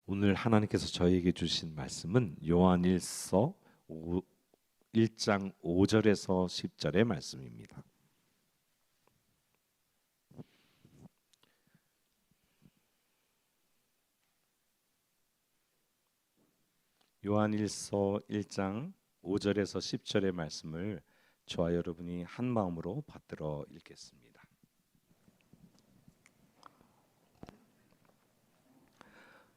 오늘 하나님께서 저희에게 주신 말씀은 요한일서 1장 5절에서 10절의 말씀입니다. 요한일서 1장 5절에서 10절의 말씀을 저와 여러분이 한 마음으로 받들어 읽겠습니다.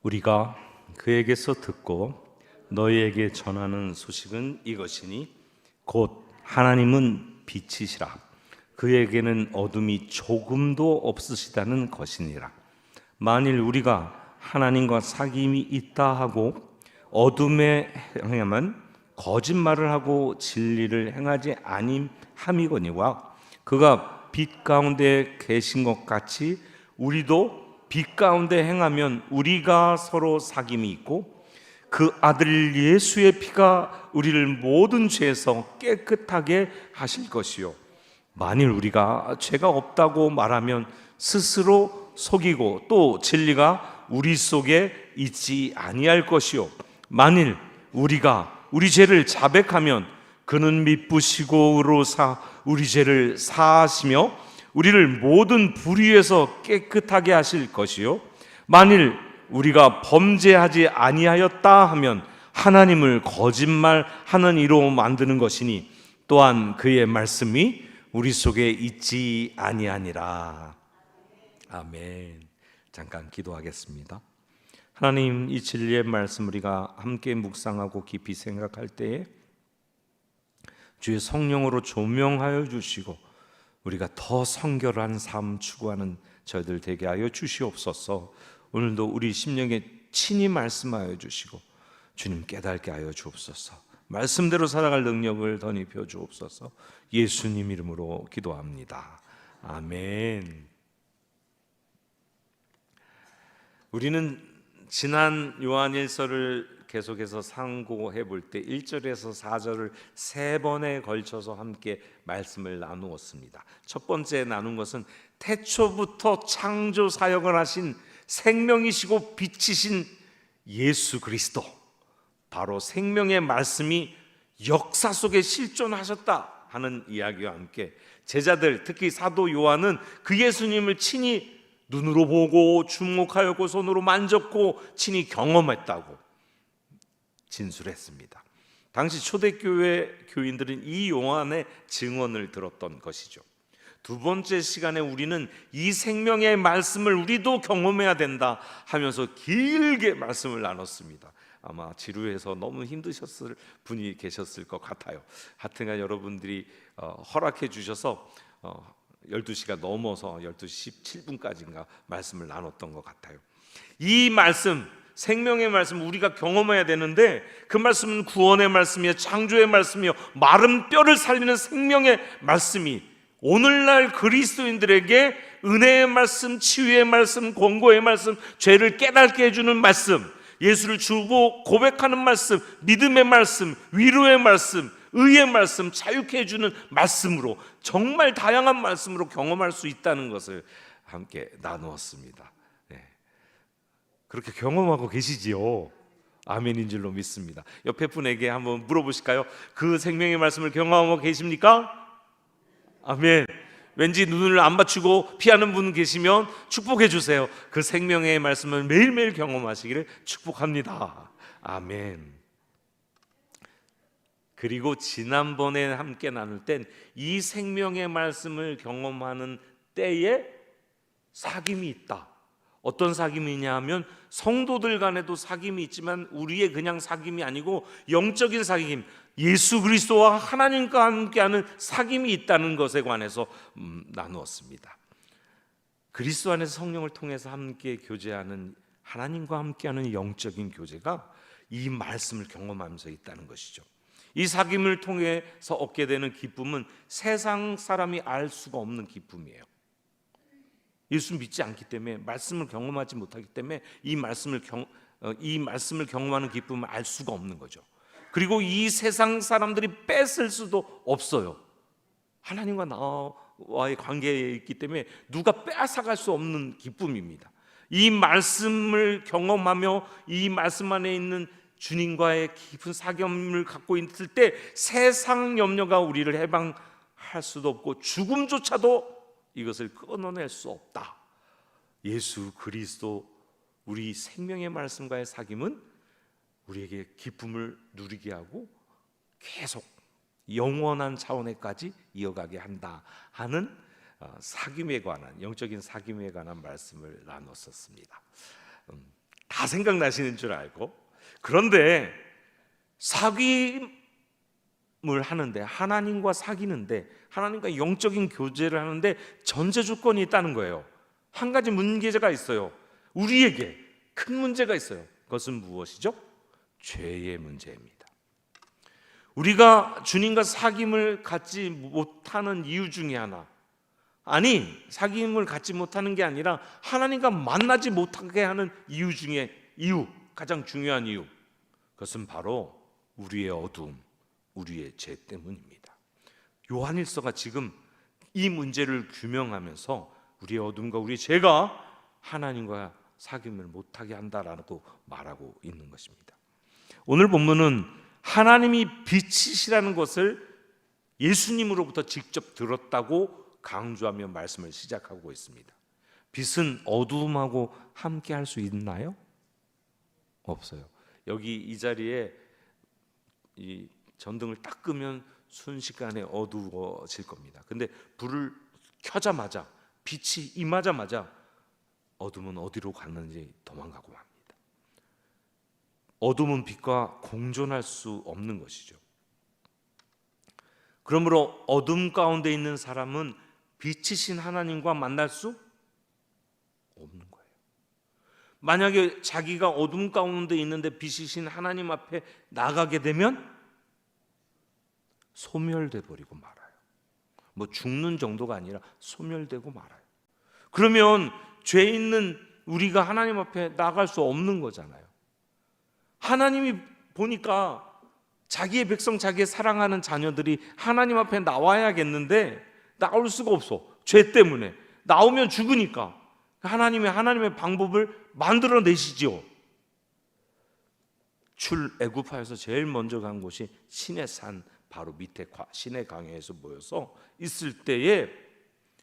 우리가 그에게서 듣고 너희에게 전하는 소식은 이것이니 곧 하나님은 빛이시라 그에게는 어둠이 조금도 없으시다는 것이니라. 만일 우리가 하나님과 사귐이 있다 하고 어둠에 행하면 거짓말을 하고 진리를 행하지 아님함이거니와 그가 빛 가운데 계신 것 같이 우리도 빛 가운데 행하면 우리가 서로 사귐이 있고 그 아들 예수의 피가 우리를 모든 죄에서 깨끗하게 하실 것이요 만일 우리가 죄가 없다고 말하면 스스로 속이고 또 진리가 우리 속에 있지 아니할 것이요 만일 우리가 우리 죄를 자백하면 그는 미쁘시고 의로사 우리 죄를 사하시며 우리를 모든 불의에서 깨끗하게 하실 것이요 만일 우리가 범죄하지 아니하였다 하면 하나님을 거짓말하는 이로 만드는 것이니 또한 그의 말씀이 우리 속에 있지 아니하니라. 아멘. 잠깐 기도하겠습니다. 하나님, 이 진리의 말씀 우리가 함께 묵상하고 깊이 생각할 때에 주의 성령으로 조명하여 주시고 우리가 더 성결한 삶 추구하는 저희들 되게 하여 주시옵소서. 오늘도 우리 심령에 친히 말씀하여 주시고 주님 깨닫게 하여 주옵소서. 말씀대로 살아갈 능력을 더 입혀 주옵소서. 예수님 이름으로 기도합니다. 아멘. 우리는 지난 요한일서를 계속해서 상고해 볼 때 1절에서 4절을 세 번에 걸쳐서 함께 말씀을 나누었습니다. 첫 번째 나눈 것은 태초부터 창조 사역을 하신 생명이시고 빛이신 예수 그리스도, 바로 생명의 말씀이 역사 속에 실존하셨다 하는 이야기와 함께 제자들, 특히 사도 요한은 그 예수님을 친히 눈으로 보고 주목하였고 손으로 만졌고 친히 경험했다고 진술했습니다. 당시 초대교회 교인들은 이 요한의 증언을 들었던 것이죠. 두 번째 시간에 우리는 이 생명의 말씀을 우리도 경험해야 된다 하면서 길게 말씀을 나눴습니다. 아마 지루해서 너무 힘드셨을 분이 계셨을 것 같아요. 하여튼간 여러분들이 허락해 주셔서 12시가 넘어서 12시 17분까지인가 말씀을 나눴던 것 같아요. 이 말씀, 생명의 말씀 우리가 경험해야 되는데 그 말씀은 구원의 말씀이요 창조의 말씀이요 마른 뼈를 살리는 생명의 말씀이 오늘날 그리스도인들에게 은혜의 말씀, 치유의 말씀, 권고의 말씀, 죄를 깨닫게 해주는 말씀, 예수를 주고 고백하는 말씀, 믿음의 말씀, 위로의 말씀, 의의 말씀, 자유케 해주는 말씀으로 정말 다양한 말씀으로 경험할 수 있다는 것을 함께 나누었습니다. 그렇게 경험하고 계시지요? 아멘인 줄로 믿습니다. 옆에 분에게 한번 물어보실까요? 그 생명의 말씀을 경험하고 계십니까? 아멘. 왠지 눈을 안 맞추고 피하는 분 계시면 축복해 주세요. 그 생명의 말씀을 매일매일 경험하시기를 축복합니다. 아멘. 그리고 지난번에 함께 나눌 땐 이 생명의 말씀을 경험하는 때에 사귐이 있다. 어떤 사귐이냐 하면 성도들 간에도 사귐이 있지만 우리의 그냥 사귐이 아니고 영적인 사귐, 예수 그리스도와 하나님과 함께하는 사귐이 있다는 것에 관해서 나누었습니다. 그리스도 안에서 성령을 통해서 함께 교제하는, 하나님과 함께하는 영적인 교제가 이 말씀을 경험하면서 있다는 것이죠. 이 사귐을 통해서 얻게 되는 기쁨은 세상 사람이 알 수가 없는 기쁨이에요. 예수 믿지 않기 때문에, 말씀을 경험하지 못하기 때문에 이 말씀을 경험하는 기쁨을 알 수가 없는 거죠. 그리고 이 세상 사람들이 뺏을 수도 없어요. 하나님과 나와의 관계에 있기 때문에 누가 빼앗아갈 수 없는 기쁨입니다. 이 말씀을 경험하며 이 말씀 안에 있는 주님과의 깊은 사귐을 갖고 있을 때 세상 염려가 우리를 해방할 수도 없고 죽음조차도 이것을 끊어낼 수 없다. 예수 그리스도 우리 생명의 말씀과의 사귐은 우리에게 기쁨을 누리게 하고 계속 영원한 차원에까지 이어가게 한다 하는 사귐에 관한, 영적인 사귐에 관한 말씀을 나눴었습니다. 다 생각나시는 줄 알고, 그런데 사귐을 하는데, 하나님과 사귀는데, 하나님과 영적인 교제를 하는데 전제 조건이 있다는 거예요. 한 가지 문제가 있어요. 우리에게 큰 문제가 있어요. 그것은 무엇이죠? 죄의 문제입니다. 우리가 주님과 사귐을 갖지 못하는 이유 중에 하나, 아니 사귐을 갖지 못하는 게 아니라 하나님과 만나지 못하게 하는 이유 중에 가장 중요한 이유, 그것은 바로 우리의 어두움, 우리의 죄 때문입니다. 요한일서가 지금 이 문제를 규명하면서 우리의 어둠과 우리의 죄가 하나님과 사귐을 못하게 한다라고 말하고 있는 것입니다. 오늘 본문은 하나님이 빛이시라는 것을 예수님으로부터 직접 들었다고 강조하며 말씀을 시작하고 있습니다. 빛은 어두움하고 함께 할 수 있나요? 없어요. 여기 이 자리에 이 전등을 딱 끄면 순식간에 어두워질 겁니다. 근데 불을 켜자마자, 빛이 임하자마자 어둠은 어디로 갔는지 도망가고 맙니다. 어둠은 빛과 공존할 수 없는 것이죠. 그러므로 어둠 가운데 있는 사람은 빛이신 하나님과 만날 수 없는 거예요. 만약에 자기가 어둠 가운데 있는데 빛이신 하나님 앞에 나가게 되면 소멸돼 버리고 말아요. 뭐 죽는 정도가 아니라 소멸되고 말아요. 그러면 죄 있는 우리가 하나님 앞에 나갈 수 없는 거잖아요. 하나님이 보니까 자기의 백성, 자기의 사랑하는 자녀들이 하나님 앞에 나와야겠는데 나올 수가 없어. 죄 때문에. 나오면 죽으니까 하나님의 방법을 만들어내시죠. 출애굽하여서 제일 먼저 간 곳이 신의 산 바로 밑에 신의 강에서 모여서 있을 때에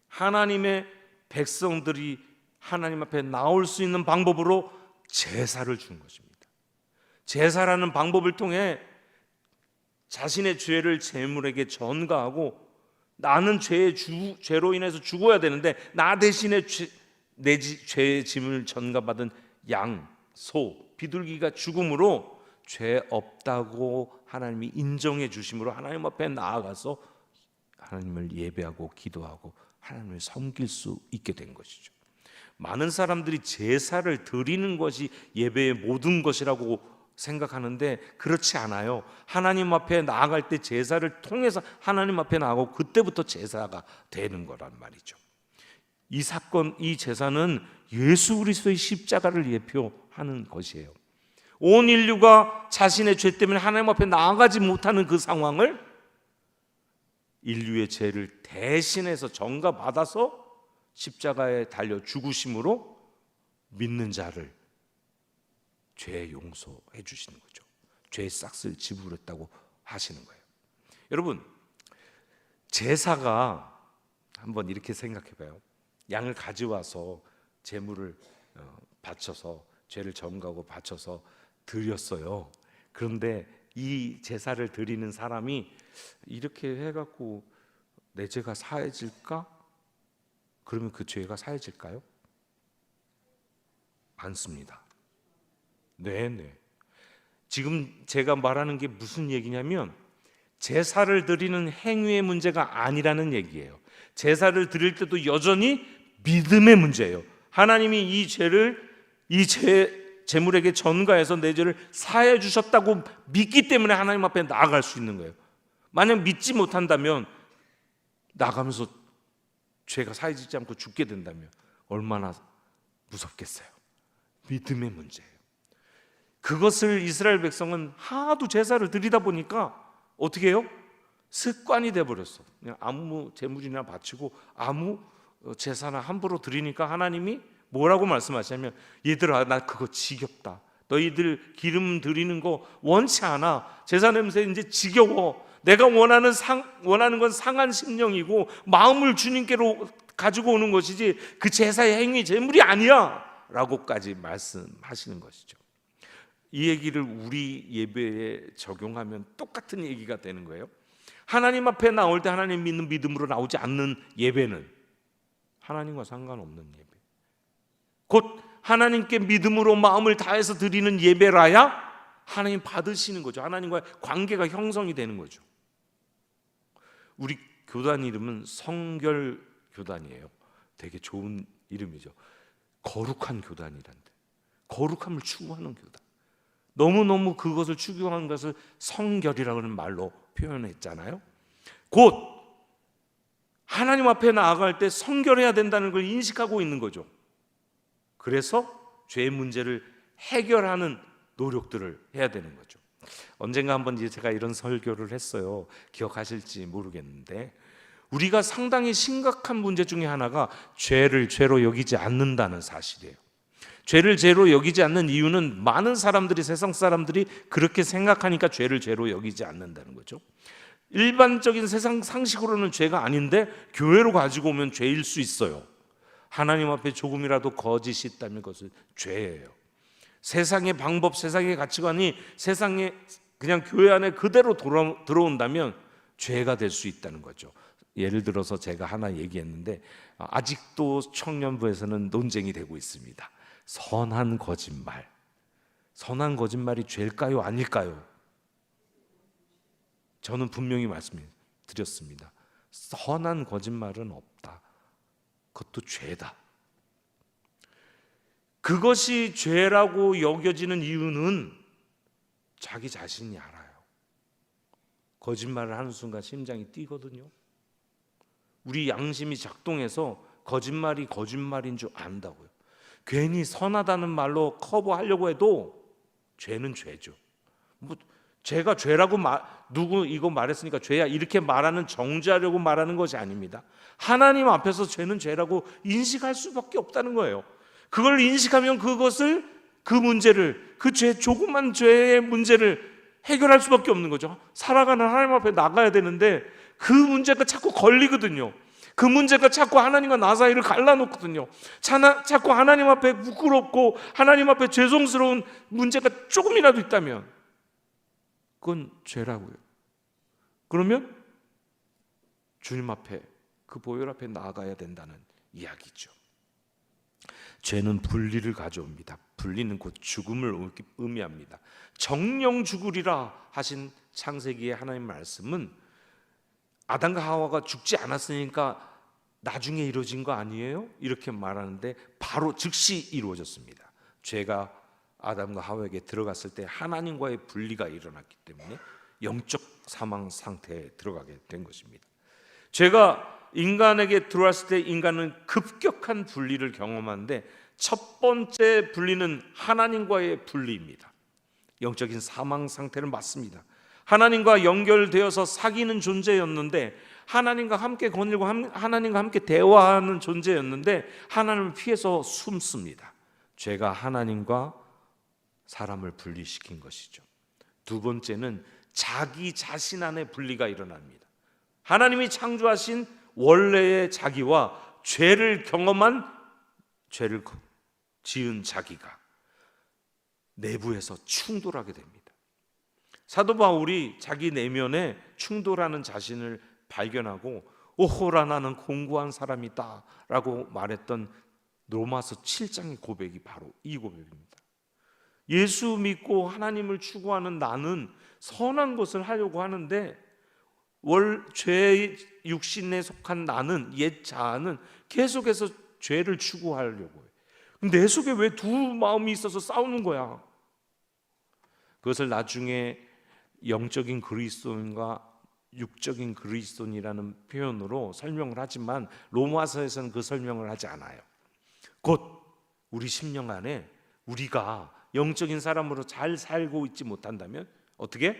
하나님의 백성들이 하나님 앞에 나올 수 있는 방법으로 제사를 준 것입니다. 제사라는 방법을 통해 자신의 죄를 제물에게 전가하고, 나는 죄로 인해서 죽어야 되는데 나 대신에 내 죄의 짐을 전가받은 양, 소, 비둘기가 죽음으로 죄 없다고 하나님이 인정해 주심으로 하나님 앞에 나아가서 하나님을 예배하고 기도하고 하나님을 섬길 수 있게 된 것이죠. 많은 사람들이 제사를 드리는 것이 예배의 모든 것이라고 생각하는데 그렇지 않아요. 하나님 앞에 나아갈 때 제사를 통해서 하나님 앞에 나아가고 그때부터 제사가 되는 거란 말이죠. 이 사건, 이 제사는 예수 그리스도의 십자가를 예표하는 것이에요. 온 인류가 자신의 죄 때문에 하나님 앞에 나아가지 못하는 그 상황을 인류의 죄를 대신해서 전가받아서 십자가에 달려 죽으심으로 믿는 자를 죄 용서해 주시는 거죠. 죄의 싹을 지불했다고 하시는 거예요. 여러분, 제사가, 한번 이렇게 생각해 봐요. 양을 가져와서 제물을 바쳐서 죄를 전가하고 바쳐서 드렸어요. 그런데 이 제사를 드리는 사람이 이렇게 해갖고 내 죄가 사해질까? 그러면 그 죄가 사해질까요? 않습니다. 네네. 지금 제가 말하는 게 무슨 얘기냐면 제사를 드리는 행위의 문제가 아니라는 얘기예요. 제사를 드릴 때도 여전히 믿음의 문제예요. 하나님이 이 제물에게 전가해서 내 죄를 사해 주셨다고 믿기 때문에 하나님 앞에 나아갈 수 있는 거예요. 만약 믿지 못한다면 나가면서 죄가 사해지지 않고 죽게 된다면 얼마나 무섭겠어요. 믿음의 문제예요. 그것을 이스라엘 백성은 하도 제사를 드리다 보니까 어떻게 해요? 습관이 돼버렸어. 그냥 아무 제물이나 바치고 아무 제사나 함부로 드리니까 하나님이 뭐라고 말씀하시냐면, 얘들아 나 그거 지겹다. 너희들 기름 드리는 거 원치 않아. 제사 냄새 이제 지겨워. 내가 원하는 건 상한 심령이고 마음을 주님께로 가지고 오는 것이지 그 제사의 행위 제물이 아니야 라고까지 말씀하시는 것이죠. 이 얘기를 우리 예배에 적용하면 똑같은 얘기가 되는 거예요. 하나님 앞에 나올 때 하나님 믿는 믿음으로 나오지 않는 예배는 하나님과 상관없는 예배, 곧 하나님께 믿음으로 마음을 다해서 드리는 예배라야 하나님 받으시는 거죠. 하나님과의 관계가 형성이 되는 거죠. 우리 교단 이름은 성결교단이에요. 되게 좋은 이름이죠. 거룩한 교단이란데, 거룩함을 추구하는 교단. 너무너무 그것을 추구하는 것을 성결이라고 하는 말로 표현했잖아요. 곧 하나님 앞에 나아갈 때 성결해야 된다는 걸 인식하고 있는 거죠. 그래서 죄의 문제를 해결하는 노력들을 해야 되는 거죠. 언젠가 한번 제가 이런 설교를 했어요. 기억하실지 모르겠는데, 우리가 상당히 심각한 문제 중에 하나가 죄를 죄로 여기지 않는다는 사실이에요. 죄를 죄로 여기지 않는 이유는 많은 사람들이, 세상 사람들이 그렇게 생각하니까 죄를 죄로 여기지 않는다는 거죠. 일반적인 세상 상식으로는 죄가 아닌데 교회로 가지고 오면 죄일 수 있어요. 하나님 앞에 조금이라도 거짓이 있다면 그것은 죄예요. 세상의 방법, 세상의 가치관이 세상에 그냥 교회 안에 그대로 들어온다면 죄가 될 수 있다는 거죠. 예를 들어서 제가 하나 얘기했는데 아직도 청년부에서는 논쟁이 되고 있습니다. 선한 거짓말. 선한 거짓말이 죄일까요? 아닐까요? 저는 분명히 말씀드렸습니다. 선한 거짓말은 없다. 그것도 죄다. 그것이 죄라고 여겨지는 이유는 자기 자신이 알아요. 거짓말을 하는 순간 심장이 뛰거든요. 우리 양심이 작동해서 거짓말이 거짓말인 줄 안다고요. 괜히 선하다는 말로 커버하려고 해도 죄는 죄죠. 죄가 죄라고 누구 이거 말했으니까 죄야 이렇게 말하는 정죄하려고 말하는 것이 아닙니다. 하나님 앞에서 죄는 죄라고 인식할 수밖에 없다는 거예요. 그걸 인식하면 그것을, 그 문제를, 그 조그만 죄의 문제를 해결할 수밖에 없는 거죠. 살아가는 하나님 앞에 나가야 되는데 그 문제가 자꾸 걸리거든요. 그 문제가 자꾸 하나님과 나 사이를 갈라놓거든요. 자꾸 하나님 앞에 부끄럽고 하나님 앞에 죄송스러운 문제가 조금이라도 있다면 그건 죄라고요. 그러면 주님 앞에, 그 보혈 앞에 나아가야 된다는 이야기죠. 죄는 분리를 가져옵니다. 분리는 곧 죽음을 의미합니다. 정령 죽으리라 하신 창세기의 하나님 말씀은 아담과 하와가 죽지 않았으니까 나중에 이루어진 거 아니에요? 이렇게 말하는데 바로 즉시 이루어졌습니다. 죄가 아담과 하와에게 들어갔을 때 하나님과의 분리가 일어났기 때문에 영적 사망 상태에 들어가게 된 것입니다. 죄가 인간에게 들어왔을 때 인간은 급격한 분리를 경험하는데 첫 번째 분리는 하나님과의 분리입니다. 영적인 사망 상태를 맞습니다. 하나님과 연결되어서 사귀는 존재였는데, 하나님과 함께 거닐고 하나님과 함께 대화하는 존재였는데 하나님을 피해서 숨습니다. 죄가 하나님과 사람을 분리시킨 것이죠. 두 번째는 자기 자신 안에 분리가 일어납니다. 하나님이 창조하신 원래의 자기와 죄를 경험한, 죄를 지은 자기가 내부에서 충돌하게 됩니다. 사도 바울이 자기 내면에 충돌하는 자신을 발견하고 오호라 나는 공고한 사람이다 라고 말했던 로마서 7장의 고백이 바로 이 고백입니다. 예수 믿고 하나님을 추구하는 나는 선한 것을 하려고 하는데 죄의 육신에 속한 나는, 옛 자아는 계속해서 죄를 추구하려고 해요. 내 속에 왜 두 마음이 있어서 싸우는 거야? 그것을 나중에 영적인 그리스도인과 육적인 그리스도인이라는 표현으로 설명을 하지만 로마서에서는 그 설명을 하지 않아요. 곧 우리 심령 안에 우리가 영적인 사람으로 잘 살고 있지 못한다면 어떻게?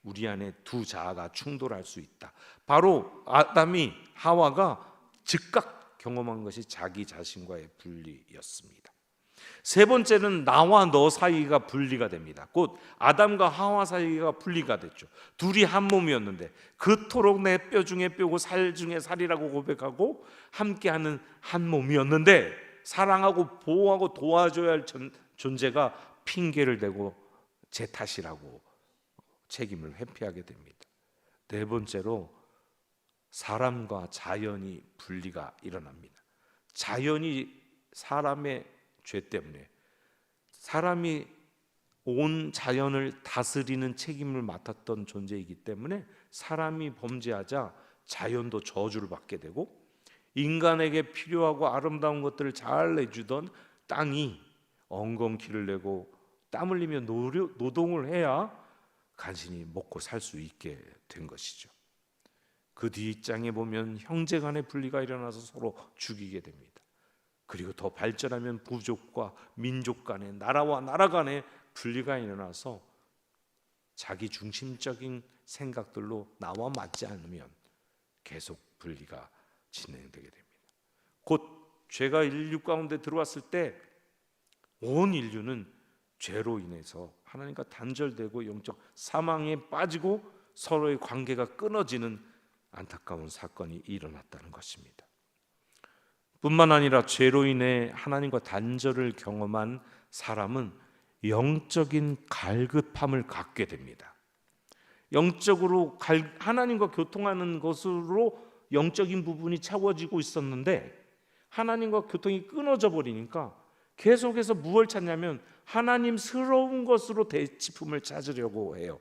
우리 안에 두 자아가 충돌할 수 있다. 바로 아담이 하와가 즉각 경험한 것이 자기 자신과의 분리였습니다. 세 번째는 나와 너 사이가 분리가 됩니다. 곧 아담과 하와 사이가 분리가 됐죠. 둘이 한 몸이었는데 그토록 내 뼈 중에 뼈고 살 중에 살이라고 고백하고 함께하는 한 몸이었는데 사랑하고 보호하고 도와줘야 할 존재가 핑계를 대고 제 탓이라고 책임을 회피하게 됩니다. 네 번째로 사람과 자연이 분리가 일어납니다. 자연이 사람의 죄 때문에 사람이 온 자연을 다스리는 책임을 맡았던 존재이기 때문에 사람이 범죄하자 자연도 저주를 받게 되고 인간에게 필요하고 아름다운 것들을 잘 내주던 땅이 엉겅퀴를 내고 땀 흘리며 노동을 해야 간신히 먹고 살 수 있게 된 것이죠. 그 뒷장에 보면 형제 간의 분리가 일어나서 서로 죽이게 됩니다. 그리고 더 발전하면 부족과 민족 간의, 나라와 나라 간의 분리가 일어나서 자기 중심적인 생각들로 나와 맞지 않으면 계속 분리가 진행되게 됩니다. 곧 죄가 인류 가운데 들어왔을 때 온 인류는 죄로 인해서 하나님과 단절되고 영적 사망에 빠지고 서로의 관계가 끊어지는 안타까운 사건이 일어났다는 것입니다. 뿐만 아니라 죄로 인해 하나님과 단절을 경험한 사람은 영적인 갈급함을 갖게 됩니다. 영적으로 하나님과 교통하는 것으로 영적인 부분이 채워지고 있었는데 하나님과 교통이 끊어져 버리니까 계속해서 무엇을 찾냐면 하나님스러운 것으로 대치품을 찾으려고 해요.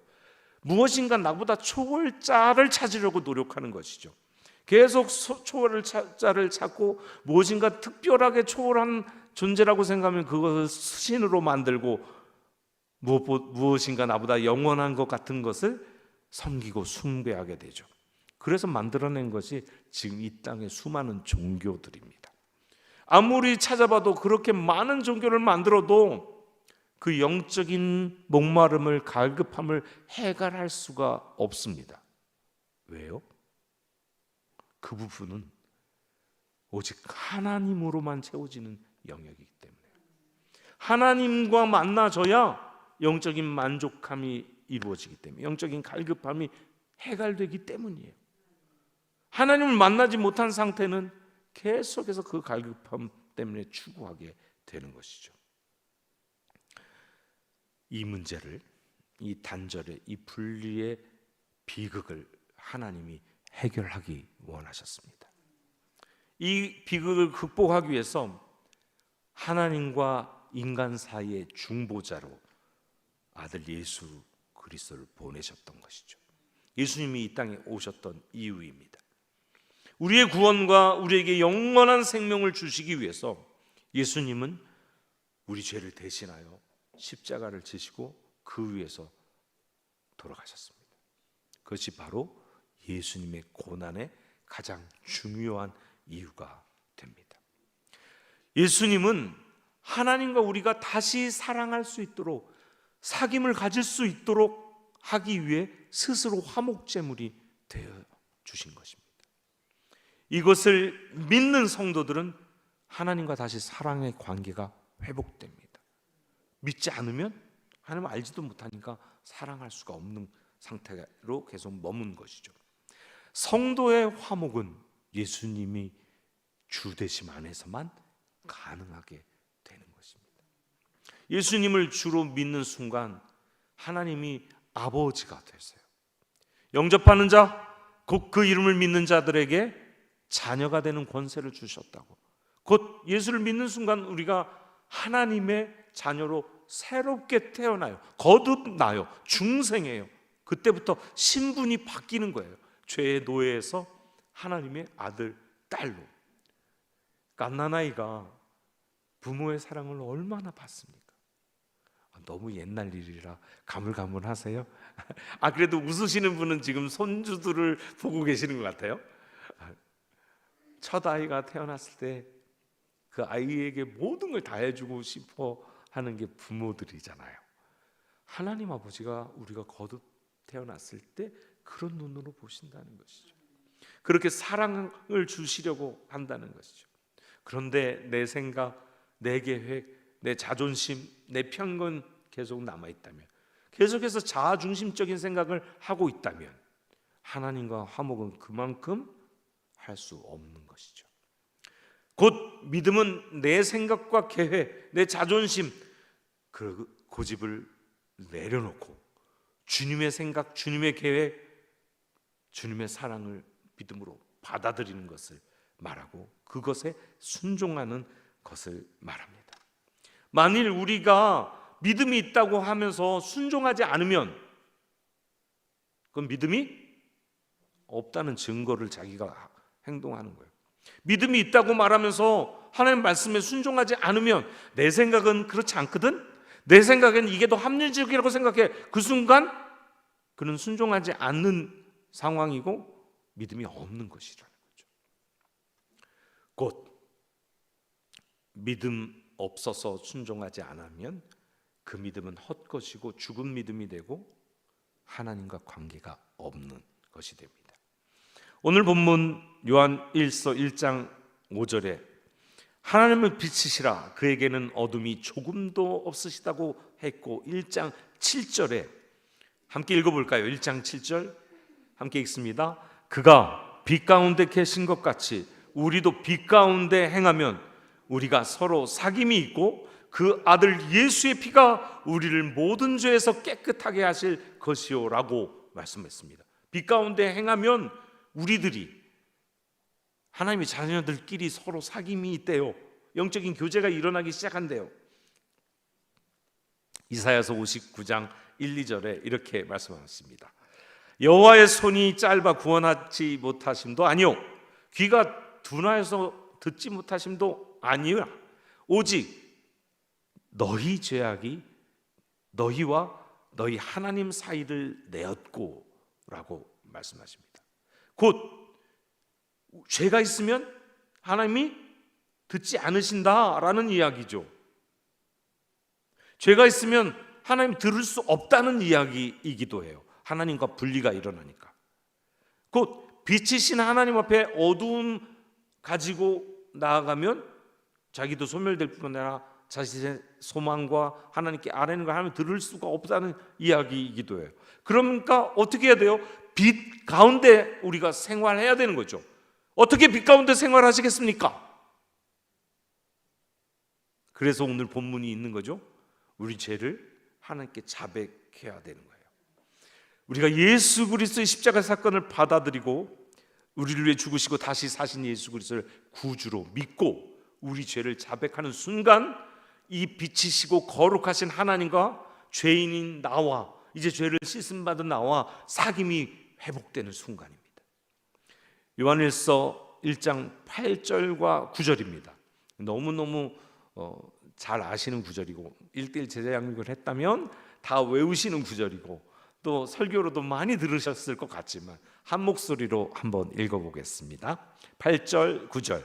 무엇인가 나보다 초월자를 찾으려고 노력하는 것이죠. 계속 초월자를 찾고 무엇인가 특별하게 초월한 존재라고 생각하면 그것을 신으로 만들고 무엇인가 나보다 영원한 것 같은 것을 섬기고 숭배하게 되죠. 그래서 만들어낸 것이 지금 이 땅의 수많은 종교들입니다. 아무리 찾아봐도 그렇게 많은 종교를 만들어도 그 영적인 목마름을, 갈급함을 해결할 수가 없습니다. 왜요? 그 부분은 오직 하나님으로만 채워지는 영역이기 때문에 하나님과 만나져야 영적인 만족함이 이루어지기 때문에 영적인 갈급함이 해결되기 때문이에요. 하나님을 만나지 못한 상태는 계속해서 그 갈급함 때문에 추구하게 되는 것이죠. 이 문제를, 이 단절의, 이 분리의 비극을 하나님이 해결하기 원하셨습니다. 이 비극을 극복하기 위해서 하나님과 인간 사이의 중보자로 아들 예수 그리스도를 보내셨던 것이죠. 예수님이 이 땅에 오셨던 이유입니다. 우리의 구원과 우리에게 영원한 생명을 주시기 위해서 예수님은 우리 죄를 대신하여 십자가를 지시고 그 위에서 돌아가셨습니다. 그것이 바로 예수님의 고난의 가장 중요한 이유가 됩니다. 예수님은 하나님과 우리가 다시 사랑할 수 있도록, 사귐을 가질 수 있도록 하기 위해 스스로 화목제물이 되어 주신 것입니다. 이것을 믿는 성도들은 하나님과 다시 사랑의 관계가 회복됩니다. 믿지 않으면 하나님을 알지도 못하니까 사랑할 수가 없는 상태로 계속 머문 것이죠. 성도의 화목은 예수님이 주 되심 안에서만 가능하게 되는 것입니다. 예수님을 주로 믿는 순간 하나님이 아버지가 되세요. 영접하는 자, 곧 그 이름을 믿는 자들에게 자녀가 되는 권세를 주셨다고. 곧 예수를 믿는 순간 우리가 하나님의 자녀로 새롭게 태어나요. 거듭나요. 중생해요. 그때부터 신분이 바뀌는 거예요. 죄의 노예에서 하나님의 아들, 딸로. 갓난아이가 부모의 사랑을 얼마나 받습니까? 너무 옛날 일이라 가물가물하세요? 그래도 웃으시는 분은 지금 손주들을 보고 계시는 것 같아요. 첫 아이가 태어났을 때 그 아이에게 모든 걸 다 해주고 싶어 하는 게 부모들이잖아요. 하나님 아버지가 우리가 거듭 태어났을 때 그런 눈으로 보신다는 것이죠. 그렇게 사랑을 주시려고 한다는 것이죠. 그런데 내 생각, 내 계획, 내 자존심, 내 편견 계속 남아있다면, 계속해서 자아중심적인 생각을 하고 있다면 하나님과 화목은 그만큼 할 수 없는 것이죠. 곧 믿음은 내 생각과 계획, 내 자존심, 그 고집을 내려놓고 주님의 생각, 주님의 계획, 주님의 사랑을 믿음으로 받아들이는 것을 말하고 그것에 순종하는 것을 말합니다. 만일 우리가 믿음이 있다고 하면서 순종하지 않으면 그건 믿음이 없다는 증거를 자기가 행동하는 거예요. 믿음이 있다고 말하면서 하나님 말씀에 순종하지 않으면 내 생각은 그렇지 않거든? 내 생각엔 이게 더 합리적이라고 생각해. 그 순간 그는 순종하지 않는 상황이고 믿음이 없는 것이라는 거죠. 곧 믿음 없어서 순종하지 않으면 그 믿음은 헛것이고 죽은 믿음이 되고 하나님과 관계가 없는 것이 됩니다. 오늘 본문 요한 1서 1장 5절에 하나님을 비치시라 그에게는 어둠이 조금도 없으시다고 했고 1장 7절에 함께 읽어볼까요? 1장 7절 함께 읽습니다. 그가 빛 가운데 계신 것 같이 우리도 빛 가운데 행하면 우리가 서로 사귐이 있고 그 아들 예수의 피가 우리를 모든 죄에서 깨끗하게 하실 것이요 라고 말씀했습니다. 빛 가운데 행하면 우리들이 하나님의 자녀들끼리 서로 사귐이 있대요. 영적인 교제가 일어나기 시작한대요. 이사야서 59장 1, 2절에 이렇게 말씀하셨습니다. 여호와의 손이 짧아 구원하지 못하심도 아니요 귀가 둔하여서 듣지 못하심도 아니라 오직 너희 죄악이 너희와 너희 하나님 사이를 내었고 라고 말씀하십니다. 곧 죄가 있으면 하나님이 듣지 않으신다라는 이야기죠. 죄가 있으면 하나님 들을 수 없다는 이야기이기도 해요. 하나님과 분리가 일어나니까. 곧 빛이신 하나님 앞에 어두움 가지고 나아가면 자기도 소멸될 뿐 아니라 자신의 소망과 하나님께 아뢰는 걸 하나님 들을 수가 없다는 이야기이기도 해요. 그러니까 어떻게 해야 돼요? 빛 가운데 우리가 생활해야 되는 거죠. 어떻게 빛 가운데 생활하시겠습니까? 그래서 오늘 본문이 있는 거죠. 우리 죄를 하나님께 자백해야 되는 거예요. 우리가 예수 그리스도의 십자가 사건을 받아들이고 우리를 위해 죽으시고 다시 사신 예수 그리스도를 구주로 믿고 우리 죄를 자백하는 순간 이 빛이시고 거룩하신 하나님과 죄인인 나와 이제 죄를 씻음받은 나와 사귐이 회복되는 순간입니다. 요한일서 1장 8절과 9절입니다. 너무너무 잘 아시는 구절이고 1:1 제자 양육을 했다면 다 외우시는 구절이고 또 설교로도 많이 들으셨을 것 같지만 한 목소리로 한번 읽어보겠습니다. 8절 9절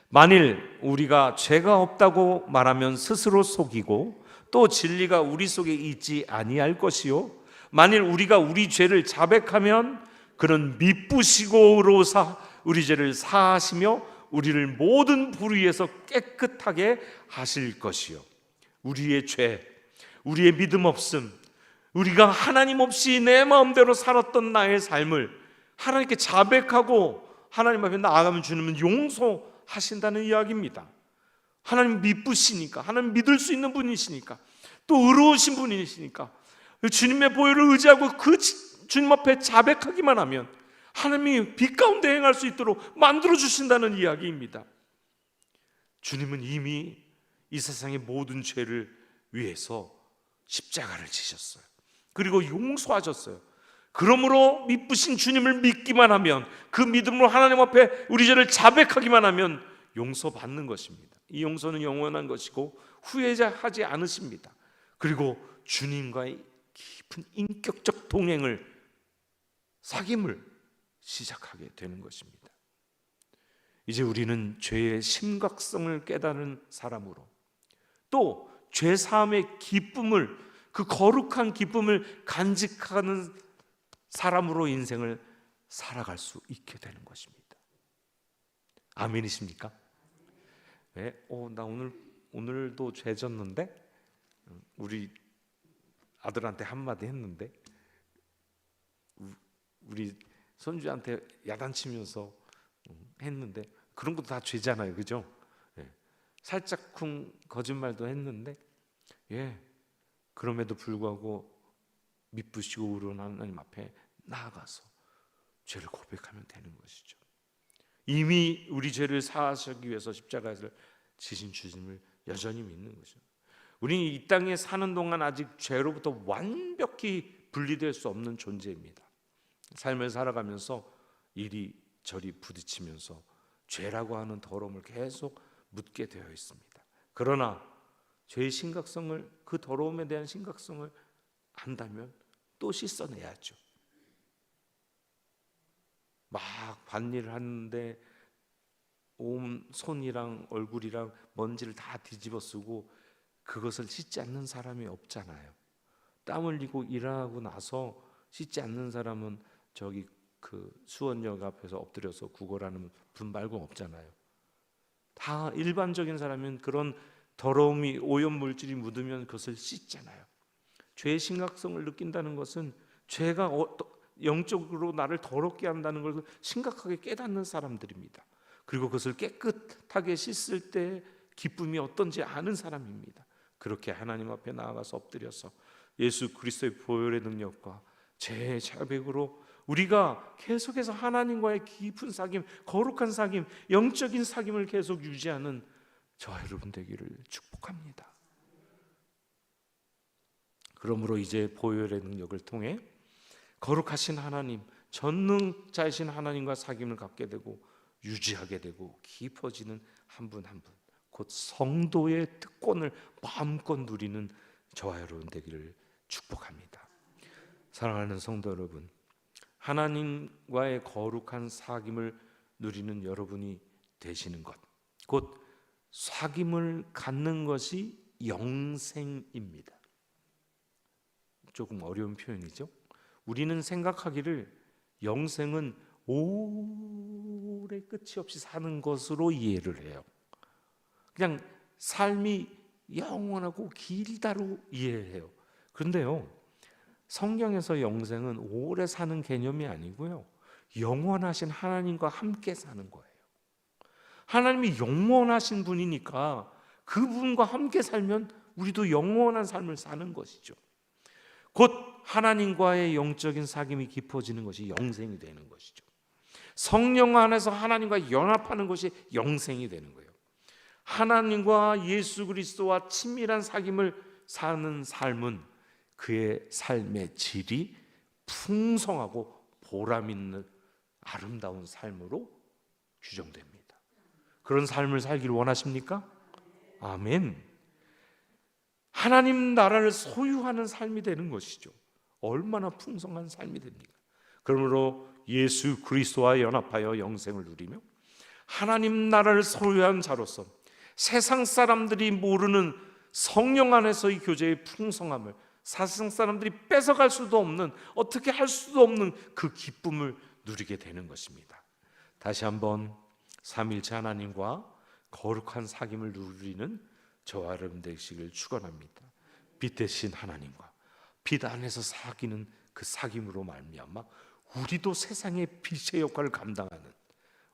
만일 우리가 죄가 없다고 말하면 스스로 속이고 또 진리가 우리 속에 있지 아니할 것이요 만일 우리가 우리 죄를 자백하면 그는 미쁘시고로사 우리 죄를 사하시며 우리를 모든 불의에서 깨끗하게 하실 것이요 우리의 죄, 우리의 믿음 없음, 우리가 하나님 없이 내 마음대로 살았던 나의 삶을 하나님께 자백하고 하나님 앞에 나아가면 주님은 용서하신다는 이야기입니다. 하나님 미쁘시니까, 하나님 믿을 수 있는 분이시니까, 또 의로우신 분이시니까 주님의 보혈을 의지하고 그 주님 앞에 자백하기만 하면 하나님이 빛 가운데 행할 수 있도록 만들어 주신다는 이야기입니다. 주님은 이미 이 세상의 모든 죄를 위해서 십자가를 지셨어요. 그리고 용서하셨어요. 그러므로 미쁘신 주님을 믿기만 하면 그 믿음으로 하나님 앞에 우리 죄를 자백하기만 하면 용서받는 것입니다. 이 용서는 영원한 것이고 후회하지 않으십니다. 그리고 주님과의 깊은 인격적 동행을 사귐을 시작하게 되는 것입니다. 이제 우리는 죄의 심각성을 깨달은 사람으로 또 죄사함의 기쁨을 그 거룩한 기쁨을 간직하는 사람으로 인생을 살아갈 수 있게 되는 것입니다. 아멘이십니까? 왜? 나 오늘도 죄 졌는데 우리 아들한테 한마디 했는데 우리 손주한테 야단치면서 했는데 그런 것도 다 죄잖아요, 그죠? 살짝쿵 거짓말도 했는데 그럼에도 불구하고 미쁘시고 우러운 하나님 앞에 나아가서 죄를 고백하면 되는 것이죠. 이미 우리 죄를 사하시기 위해서 십자가에서 지신 주님을 여전히 믿는 거죠. 우리는 이 땅에 사는 동안 아직 죄로부터 완벽히 분리될 수 없는 존재입니다. 삶을 살아가면서 이리저리 부딪히면서 죄라고 하는 더러움을 계속 묻게 되어 있습니다. 그러나 죄의 심각성을, 그 더러움에 대한 심각성을 안다면 또 씻어내야죠. 막 밭일을 하는데 온 손이랑 얼굴이랑 먼지를 다 뒤집어 쓰고 그것을 씻지 않는 사람이 없잖아요. 땀 흘리고 일하고 나서 씻지 않는 사람은 저기 그 수원역 앞에서 엎드려서 구걸하는 분 말고 없잖아요. 다 일반적인 사람은 그런 더러움이 오염 물질이 묻으면 그것을 씻잖아요. 죄의 심각성을 느낀다는 것은 죄가 영적으로 나를 더럽게 한다는 것을 심각하게 깨닫는 사람들입니다. 그리고 그것을 깨끗하게 씻을 때 기쁨이 어떤지 아는 사람입니다. 그렇게 하나님 앞에 나아가서 엎드려서 예수 그리스도의 보혈의 능력과 죄의 자백으로 우리가 계속해서 하나님과의 깊은 사귐, 거룩한 사귐, 영적인 사귐을 계속 유지하는 저와 여러분 되기를 축복합니다. 그러므로 이제 보혈의 능력을 통해 거룩하신 하나님, 전능자이신 하나님과 사귐을 갖게 되고 유지하게 되고 깊어지는 한 분 한 분, 곧 성도의 특권을 마음껏 누리는 저와 여러분 되기를 축복합니다. 사랑하는 성도 여러분, 하나님과의 거룩한 사귐을 누리는 여러분이 되시는 것, 곧 사귐을 갖는 것이 영생입니다. 조금 어려운 표현이죠. 우리는 생각하기를 영생은 오래 끝이 없이 사는 것으로 이해를 해요. 그냥 삶이 영원하고 길다로 이해해요. 그런데요, 성경에서 영생은 오래 사는 개념이 아니고요, 영원하신 하나님과 함께 사는 거예요. 하나님이 영원하신 분이니까 그분과 함께 살면 우리도 영원한 삶을 사는 것이죠. 곧 하나님과의 영적인 사귐이 깊어지는 것이 영생이 되는 것이죠. 성령 안에서 하나님과 연합하는 것이 영생이 되는 거예요. 하나님과 예수 그리스도와 친밀한 사귐을 사는 삶은 그의 삶의 질이 풍성하고 보람 있는 아름다운 삶으로 규정됩니다. 그런 삶을 살기를 원하십니까? 아멘. 하나님 나라를 소유하는 삶이 되는 것이죠. 얼마나 풍성한 삶이 됩니까? 그러므로 예수 그리스도와 연합하여 영생을 누리며 하나님 나라를 소유한 자로서 세상 사람들이 모르는 성령 안에서의 교제의 풍성함을, 세상 사람들이 뺏어갈 수도 없는, 어떻게 할 수도 없는 그 기쁨을 누리게 되는 것입니다. 다시 한번 삼위일체 하나님과 거룩한 사귐을 누리는 저와 여러분 되시길 축원합니다. 빛 대신 하나님과 빛 안에서 사귀는 그 사귐으로 말미암아 우리도 세상의 빛의 역할을 감당하는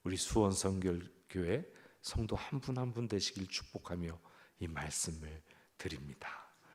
우리 수원성결교회 성도 한 분 한 분 되시길 축복하며 이 말씀을 드립니다.